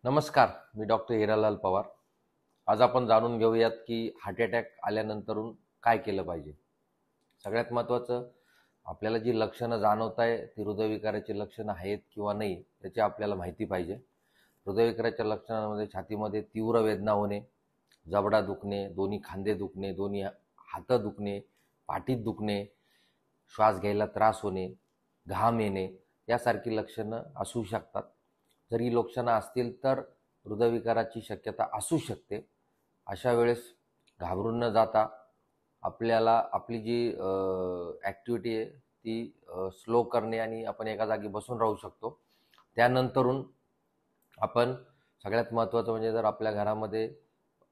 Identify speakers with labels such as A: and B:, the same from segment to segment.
A: नमस्कार, मी डॉक्टर हिरालाल पवार. आज आपण जाणून घेऊयात की हार्ट अटॅक आल्यानंतरून काय केलं पाहिजे. सगळ्यात महत्त्वाचं, आपल्याला जी लक्षणं जाणवत आहे ती हृदयविकाराची लक्षणं आहेत किंवा नाही याची आपल्याला माहिती पाहिजे. हृदयविकाराच्या लक्षणांमध्ये छातीमध्ये तीव्र वेदना होणे, जबडा दुखणे, दोन्ही खांदे दुखणे, दोन्ही हात दुखणे, पाठीत दुखणे, श्वास घ्यायला त्रास होणे, घाम येणे यासारखी लक्षणं असू शकतात. जर ही लक्षणं असतील तर हृदयविकाराची शक्यता असू शकते. अशा वेळेस घाबरून न जाता आपल्याला आपली जी ॲक्टिव्हिटी आहे ती स्लो करणे आणि आपण एका जागी बसून राहू शकतो. त्यानंतरून आपण सगळ्यात महत्त्वाचं म्हणजे जर आपल्या घरामध्ये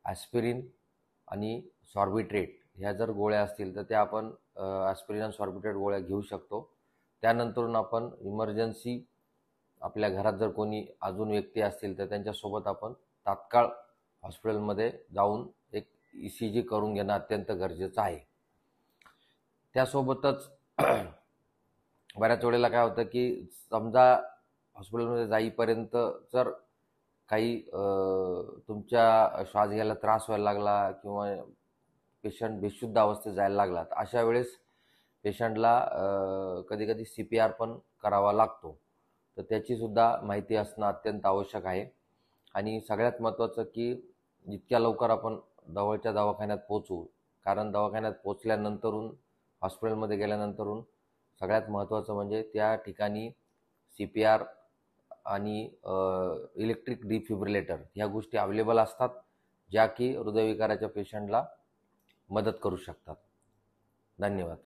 A: ॲस्पिरिन आणि सॉर्बिट्रेट ह्या जर गोळ्या असतील तर त्या आपण ॲस्पिरिन आणि सॉर्बिट्रेट गोळ्या घेऊ शकतो. त्यानंतरून आपण इमर्जन्सी आपल्या घरात जर कोणी अजून व्यक्ती असतील तर त्यांच्यासोबत आपण तात्काळ हॉस्पिटलमध्ये जाऊन एक ECG करून घेणं अत्यंत गरजेचं आहे. त्यासोबतच बऱ्याच वेळेला काय होतं की समजा हॉस्पिटलमध्ये जाईपर्यंत जर काही तुमच्या श्वास घ्यायला त्रास व्हायला लागला किंवा पेशंट बेशुद्ध अवस्थेत जायला लागला तर अशा वेळेस पेशंटला कधी-कधी CPR पण करावा लागतो. तर त्याचीसुद्धा माहिती असणं अत्यंत आवश्यक आहे. आणि सगळ्यात महत्त्वाचं की जितक्या लवकर आपण जवळच्या दवाखान्यात पोहोचू, कारण दवाखान्यात पोचल्यानंतरून हॉस्पिटलमध्ये गेल्यानंतरून सगळ्यात महत्त्वाचं म्हणजे त्या ठिकाणी CPR आणि इलेक्ट्रिक डिफिब्रिलेटर ह्या गोष्टी अवेलेबल असतात, ज्या की हृदयविकाराच्या पेशंटला मदत करू शकतात. धन्यवाद.